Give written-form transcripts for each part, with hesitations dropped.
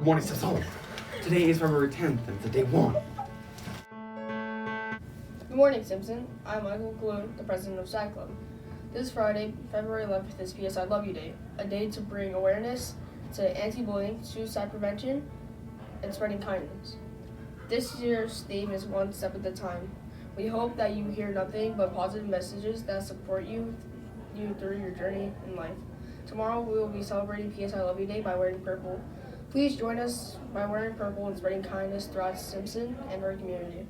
Morning says home. Today is February 10th and it's day 1. Good morning, Simpson. I'm Michael Gloon, the president of SAC Club. This Friday, February 11th, is PS I Love You Day, a day to bring awareness to anti-bullying, suicide prevention, and spreading kindness. This year's theme is One Step at a Time. We hope that you hear nothing but positive messages that support you through your journey in life. Tomorrow, we will be celebrating PS I Love You Day by wearing purple. Please join us by wearing purple and spreading kindness throughout Simpson and our community.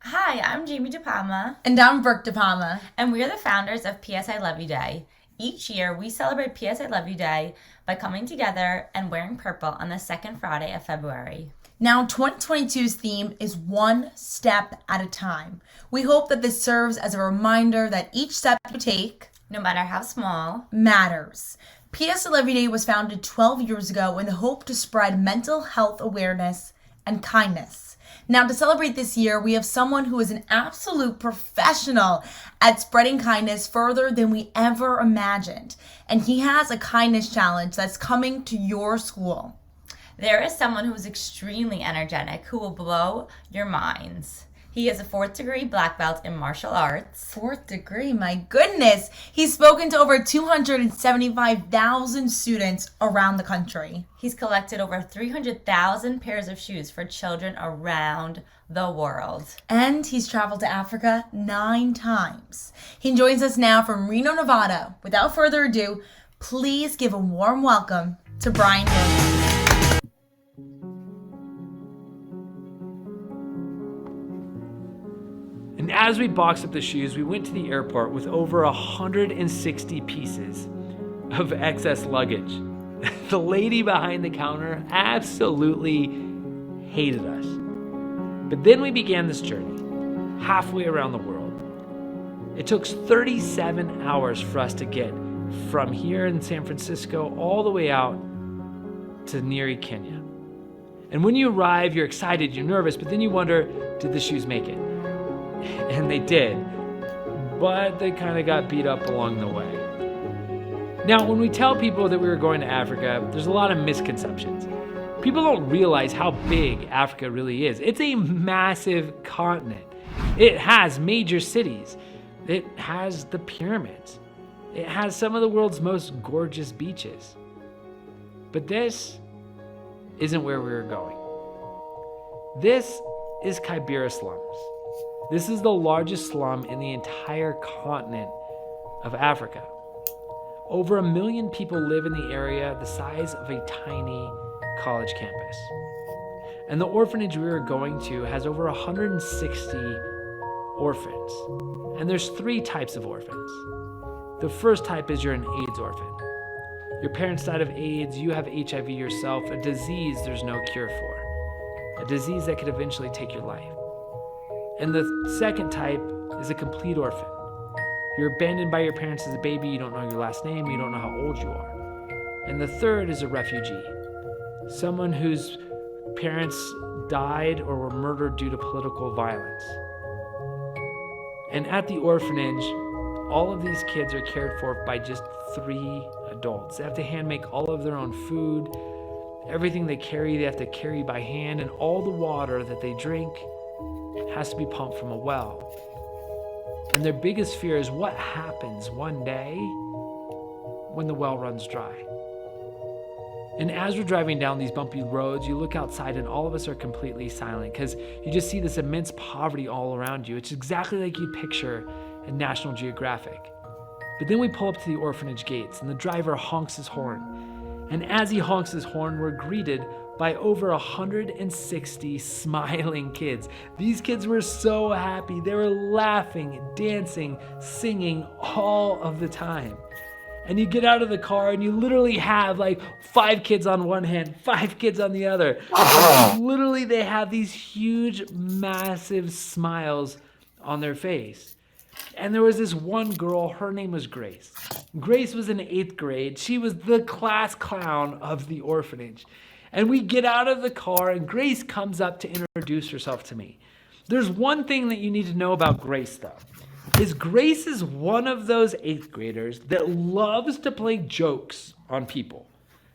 Hi, I'm Jamie DePalma. And I'm Brooke DePalma. And we are the founders of PS I Love You Day. Each year, we celebrate PS I Love You Day by coming together and wearing purple on the second Friday of February. Now, 2022's theme is One Step at a Time. We hope that this serves as a reminder that each step you take, no matter how small, matters. PS I Love You Day was founded 12 years ago in the hope to spread mental health awareness and kindness. Now, to celebrate this year, we have someone who is an absolute professional at spreading kindness further than we ever imagined. And he has a kindness challenge that's coming to your school. There is someone who is extremely energetic who will blow your minds. He is a 4th degree black belt in martial arts. 4th degree, my goodness. He's spoken to over 275,000 students around the country. He's collected over 300,000 pairs of shoes for children around the world. And he's traveled to Africa 9 times. He joins us now from Reno, Nevada. Without further ado, please give a warm welcome to Brian Hill. And as we boxed up the shoes, we went to the airport with over 160 pieces of excess luggage. The lady behind the counter absolutely hated us. But then we began this journey, halfway around the world. It took 37 hours for us to get from here in San Francisco all the way out to Nyeri, Kenya. And when you arrive, you're excited, you're nervous, but then you wonder, did the shoes make it? And they did, but they kind of got beat up along the way. Now, when we tell people that we were going to Africa, there's a lot of misconceptions. People don't realize how big Africa really is. It's a massive continent. It has major cities. It has the pyramids. It has some of the world's most gorgeous beaches. But this isn't where we were going. This is Kibera slums. This is the largest slum in the entire continent of Africa. Over 1 million people live in the area the size of a tiny college campus. And the orphanage we were going to has over 160 orphans. And there's 3 types of orphans. The first type is you're an AIDS orphan. Your parents died of AIDS, you have HIV yourself, a disease there's no cure for. A disease that could eventually take your life. And the second type is a complete orphan. You're abandoned by your parents as a baby, you don't know your last name, you don't know how old you are. And the third is a refugee. Someone whose parents died or were murdered due to political violence. And at the orphanage, all of these kids are cared for by just 3 adults. They have to hand make all of their own food. Everything they have to carry by hand, and all the water that they drink has to be pumped from a well. And their biggest fear is what happens one day when the well runs dry. And as we're driving down these bumpy roads, you look outside and all of us are completely silent because you just see this immense poverty all around you. It's exactly like you'd picture in National Geographic. But then we pull up to the orphanage gates and the driver honks his horn. And as he honks his horn, we're greeted by over 160 smiling kids. These kids were so happy. They were laughing, dancing, singing all of the time. And you get out of the car and you literally have like 5 kids on one hand, 5 kids on the other. Literally, they have these huge, massive smiles on their face. And there was this one girl, her name was Grace. Grace was in 8th grade. She was the class clown of the orphanage. And we get out of the car and Grace comes up to introduce herself to me. there's one thing that you need to know about Grace, though. Is Grace is one of those 8th graders that loves to play jokes on people.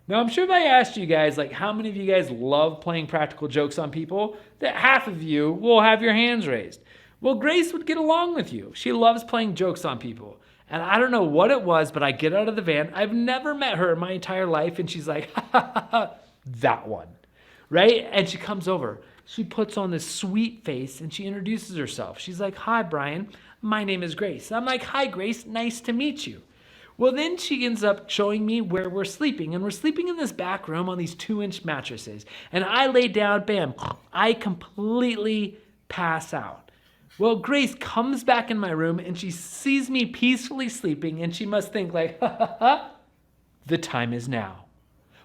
Now, I'm sure if I asked you guys, like, how many of you guys love playing practical jokes on people, that half of you will have your hands raised. Well, Grace would get along with you. She loves playing jokes on people. And I don't know what it was, but I get out of the van. I've never met her in my entire life. And she's like, ha, ha, ha, ha, that one, right? And she comes over. She puts on this sweet face and she introduces herself. She's like, hi, Brian. My name is Grace. I'm like, hi, Grace. Nice to meet you. Well, then she ends up showing me where we're sleeping. And we're sleeping in this back room on these 2-inch mattresses. And I lay down, bam, I completely pass out. Well, Grace comes back in my room and she sees me peacefully sleeping. And she must think like, ha, ha, ha, the time is now.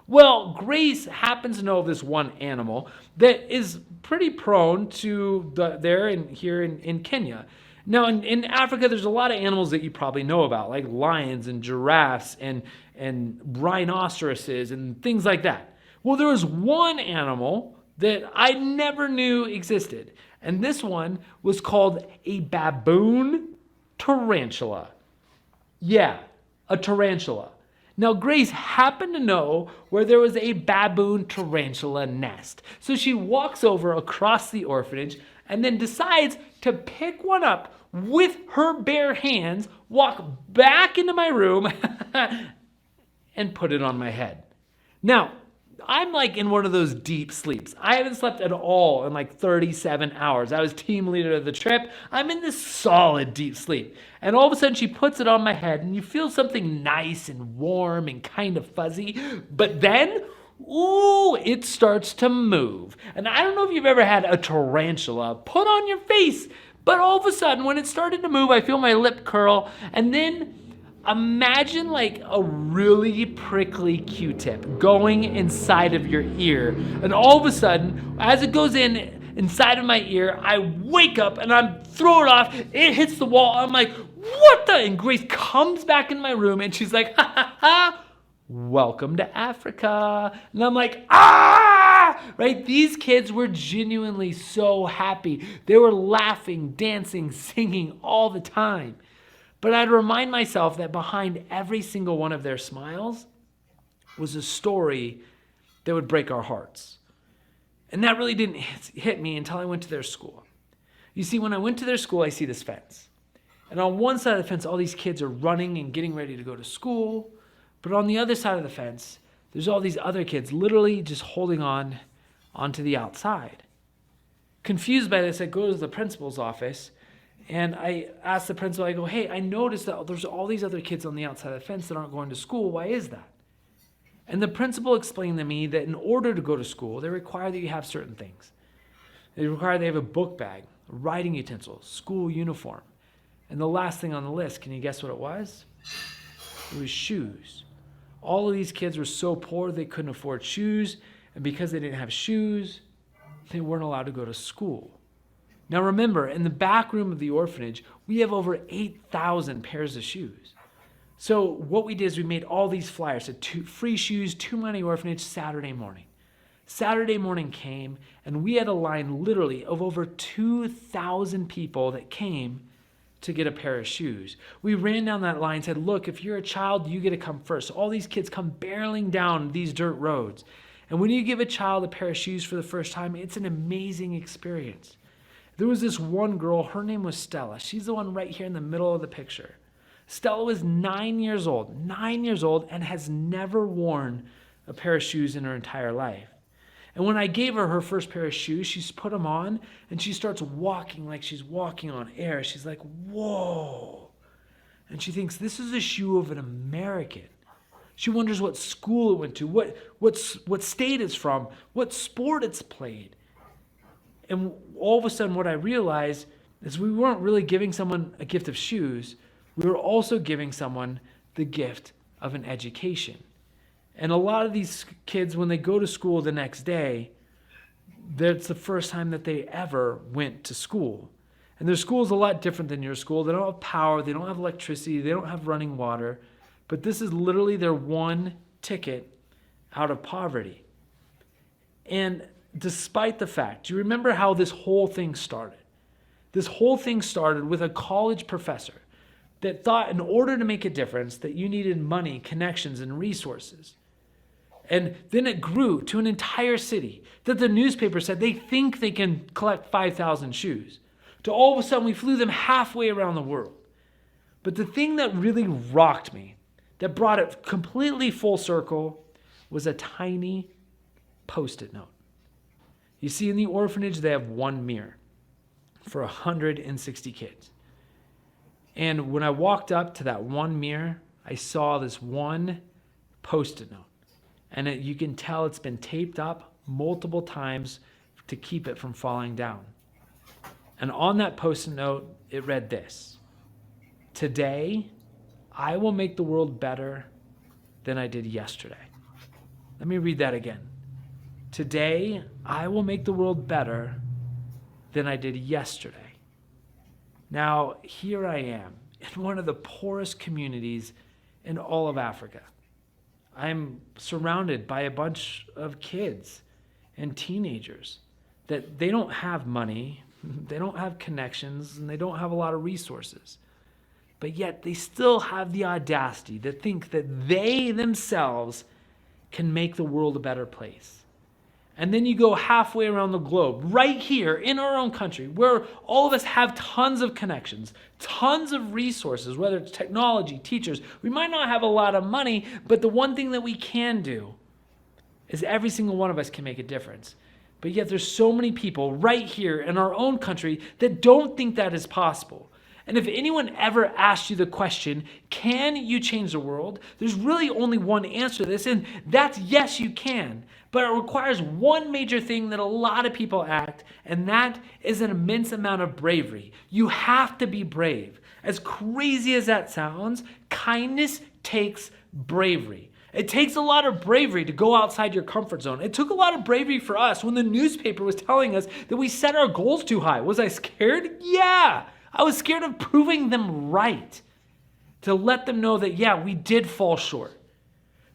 Well, Grace happens to know of this one animal that is pretty prone to here in Kenya. Now, in Africa, there's a lot of animals that you probably know about, like lions and giraffes and rhinoceroses and things like that. Well, there was one animal that I never knew existed, and this one was called a baboon tarantula. Yeah, a tarantula. Now, Grace happened to know where there was a baboon tarantula nest. So she walks over across the orphanage and then decides to pick one up with her bare hands, walk back into my room, and put it on my head. Now, I'm like in one of those deep sleeps. I haven't slept at all in like 37 hours. I was team leader of the trip. I'm in this solid deep sleep. And all of a sudden she puts it on my head and you feel something nice and warm and kind of fuzzy. But then, ooh, it starts to move. And I don't know if you've ever had a tarantula put on your face, but all of a sudden when it started to move, I feel my lip curl. And then imagine like a really prickly Q-tip going inside of your ear. And all of a sudden, as it goes inside of my ear, I wake up and I'm throw it off. It hits the wall. I'm like, what the? And Grace comes back in my room and she's like, ha ha ha, welcome to Africa. And I'm like, ah, right? These kids were genuinely so happy. They were laughing, dancing, singing all the time. But I'd remind myself that behind every single one of their smiles was a story that would break our hearts. And that really didn't hit me until I went to their school. You see, when I went to their school, I see this fence. And on one side of the fence, all these kids are running and getting ready to go to school. But on the other side of the fence, there's all these other kids literally just holding onto the outside. Confused by this, I go to the principal's office. And I asked the principal, I go, hey, I noticed that there's all these other kids on the outside of the fence that aren't going to school. Why is that? And the principal explained to me that in order to go to school, they require that you have certain things. They require they have a book bag, writing utensils, school uniform. And the last thing on the list, can you guess what it was? It was shoes. All of these kids were so poor they couldn't afford shoes. And because they didn't have shoes, they weren't allowed to go to school. Now remember, in the back room of the orphanage, we have over 8,000 pairs of shoes. So what we did is we made all these flyers, so free shoes, 2 Money Orphanage, Saturday morning. Saturday morning came, and we had a line literally of over 2,000 people that came to get a pair of shoes. We ran down that line and said, look, if you're a child, you get to come first. So all these kids come barreling down these dirt roads. And when you give a child a pair of shoes for the first time, it's an amazing experience. There was this one girl, her name was Stella. She's the one right here in the middle of the picture. Stella was 9 years old, and has never worn a pair of shoes in her entire life. And when I gave her her first pair of shoes, she's put them on and she starts walking like she's walking on air. She's like, whoa. And she thinks this is a shoe of an American. She wonders what school it went to, what state it's from, what sport it's played. And all of a sudden what I realized is we weren't really giving someone a gift of shoes. We were also giving someone the gift of an education. And a lot of these kids, when they go to school the next day, that's the first time that they ever went to school. And their school is a lot different than your school. They don't have power. They don't have electricity. They don't have running water. But this is literally their one ticket out of poverty. And despite the fact, do you remember how this whole thing started? This whole thing started with a college professor that thought in order to make a difference that you needed money, connections, and resources. And then it grew to an entire city that the newspaper said they think they can collect 5,000 shoes. To all of a sudden, we flew them halfway around the world. But the thing that really rocked me, that brought it completely full circle, was a tiny Post-it note. You see, in the orphanage, they have one mirror for 160 kids. And when I walked up to that one mirror, I saw this one Post-it note. And you can tell it's been taped up multiple times to keep it from falling down. And on that Post-it note, it read this: "Today, I will make the world better than I did yesterday." Let me read that again. "Today, I will make the world better than I did yesterday." Now, here I am in one of the poorest communities in all of Africa. I'm surrounded by a bunch of kids and teenagers that they don't have money, they don't have connections, and they don't have a lot of resources. But yet they still have the audacity to think that they themselves can make the world a better place. And then you go halfway around the globe, right here in our own country, where all of us have tons of connections, tons of resources, whether it's technology, teachers. We might not have a lot of money, but the one thing that we can do is every single one of us can make a difference. But yet there's so many people right here in our own country that don't think that is possible. And if anyone ever asks you the question, can you change the world? There's really only one answer to this, and that's yes, you can. But it requires one major thing that a lot of people act, and that is an immense amount of bravery. You have to be brave. As crazy as that sounds, kindness takes bravery. It takes a lot of bravery to go outside your comfort zone. It took a lot of bravery for us when the newspaper was telling us that we set our goals too high. Was I scared? Yeah. I was scared of proving them right, to let them know that, yeah, we did fall short.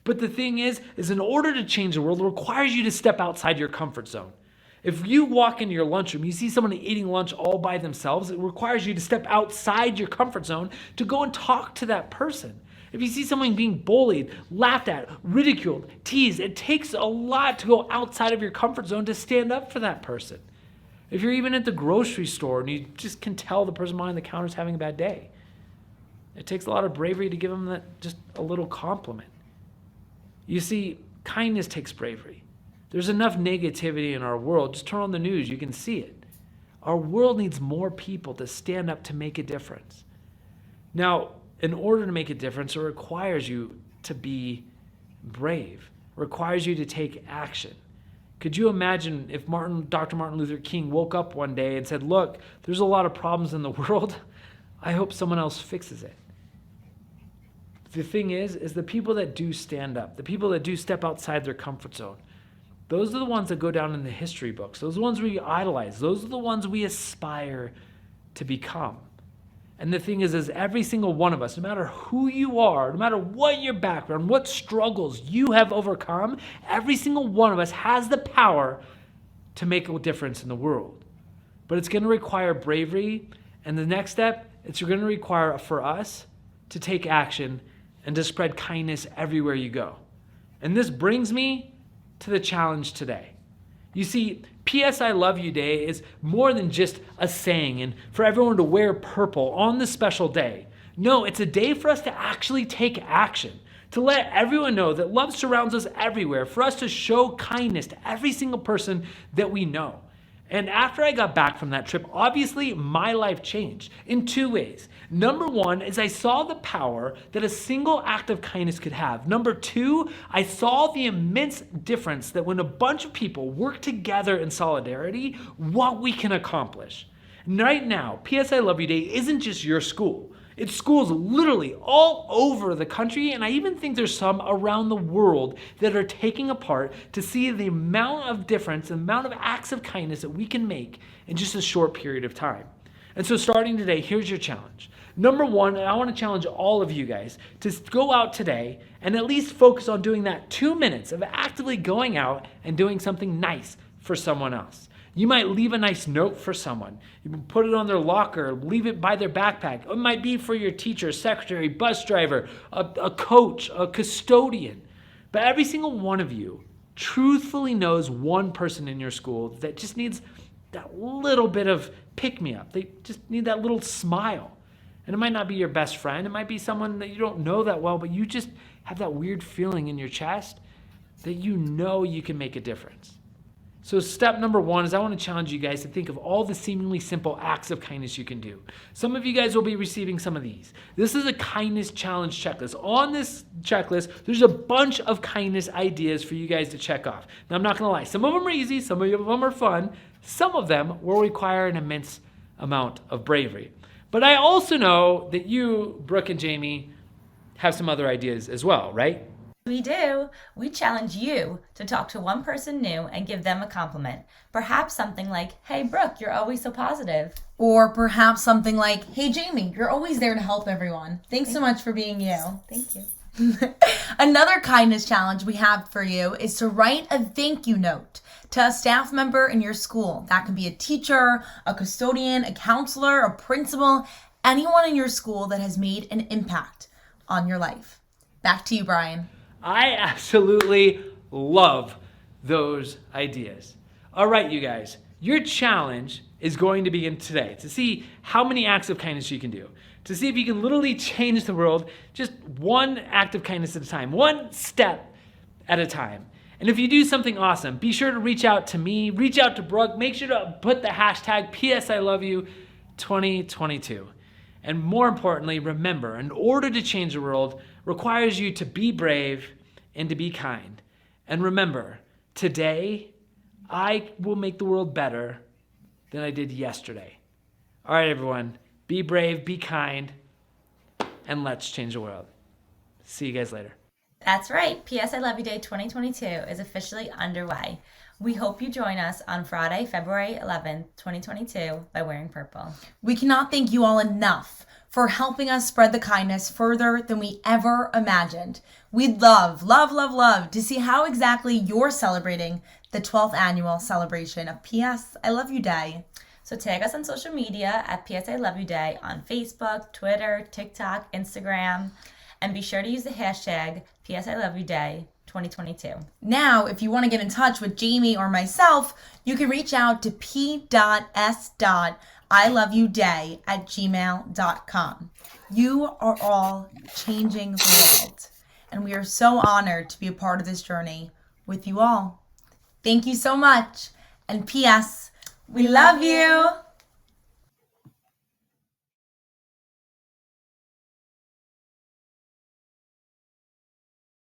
But the thing is in order to change the world, it requires you to step outside your comfort zone. If you walk into your lunchroom, you see someone eating lunch all by themselves, it requires you to step outside your comfort zone to go and talk to that person. If you see someone being bullied, laughed at, ridiculed, teased, it takes a lot to go outside of your comfort zone to stand up for that person. If you're even at the grocery store and you just can tell the person behind the counter is having a bad day, it takes a lot of bravery to give them just a little compliment. You see, kindness takes bravery. There's enough negativity in our world. Just turn on the news, you can see it. Our world needs more people to stand up to make a difference. Now, in order to make a difference, it requires you to be brave. It requires you to take action. Could you imagine if Dr. Martin Luther King woke up one day and said, look, there's a lot of problems in the world. I hope someone else fixes it. The thing is the people that do stand up, the people that do step outside their comfort zone, those are the ones that go down in the history books. Those are the ones we idolize. Those are the ones we aspire to become. And the thing is every single one of us, no matter who you are, no matter what your background, what struggles you have overcome, every single one of us has the power to make a difference in the world. But it's going to require bravery. And the next step, it's going to require for us to take action and to spread kindness everywhere you go. And this brings me to the challenge today. You see, P.S. I Love You Day is more than just a saying and for everyone to wear purple on this special day. No, it's a day for us to actually take action, to let everyone know that love surrounds us everywhere, for us to show kindness to every single person that we know. And after I got back from that trip, obviously my life changed in two ways. Number one is I saw the power that a single act of kindness could have. Number two, I saw the immense difference that when a bunch of people work together in solidarity, what we can accomplish. And right now, P.S. I Love You Day isn't just your school. It's schools literally all over the country, and I even think there's some around the world that are taking a part to see the amount of difference, the amount of acts of kindness that we can make in just a short period of time. And so starting today, here's your challenge. Number one, I want to challenge all of you guys to go out today and at least focus on doing that 2 minutes of actively going out and doing something nice for someone else. You might leave a nice note for someone. You can put it on their locker, leave it by their backpack. It might be for your teacher, secretary, bus driver, a coach, a custodian. But every single one of you truthfully knows one person in your school that just needs that little bit of pick-me-up. They just need that little smile. And it might not be your best friend. It might be someone that you don't know that well, but you just have that weird feeling in your chest that you know you can make a difference. So step number one is I want to challenge you guys to think of all the seemingly simple acts of kindness you can do. Some of you guys will be receiving some of these. This is a kindness challenge checklist. On this checklist, there's a bunch of kindness ideas for you guys to check off. Now, I'm not going to lie. Some of them are easy. Some of them are fun. Some of them will require an immense amount of bravery. But I also know that you, Brooke and Jamie, have some other ideas as well, right? We do. We challenge you to talk to one person new and give them a compliment. Perhaps something like, hey, Brooke, you're always so positive. Or perhaps something like, hey, Jamie, you're always there to help everyone. Thanks so much for being you. Thank you. Another kindness challenge we have for you is to write a thank you note to a staff member in your school. That can be a teacher, a custodian, a counselor, a principal, anyone in your school that has made an impact on your life. Back to you, Brian. I absolutely love those ideas. All right, you guys, your challenge is going to begin today to see how many acts of kindness you can do, to see if you can literally change the world just one act of kindness at a time, one step at a time. And if you do something awesome, be sure to reach out to me, reach out to Brooke, make sure to put the hashtag PSILoveYou2022. And more importantly, remember, in order to change the world requires you to be brave and to be kind. And remember, today, I will make the world better than I did yesterday. All right, everyone, be brave, be kind, and let's change the world. See you guys later. That's right. PS I Love You Day 2022 is officially underway. We hope you join us on Friday, February 11th, 2022 by wearing purple. We cannot thank you all enough for helping us spread the kindness further than we ever imagined. We'd love to see how exactly you're celebrating the 12th annual celebration of PS I Love You Day. So tag us on social media at PS I Love You Day on Facebook, Twitter, TikTok, Instagram, and be sure to use the hashtag PS I Love You Day 2022. Now, if you want to get in touch with Jamie or myself, you can reach out to p.s.iloveyouday@gmail.com. You are all changing the world, and we are so honored to be a part of this journey with you all. Thank you so much, and P.S. We love you.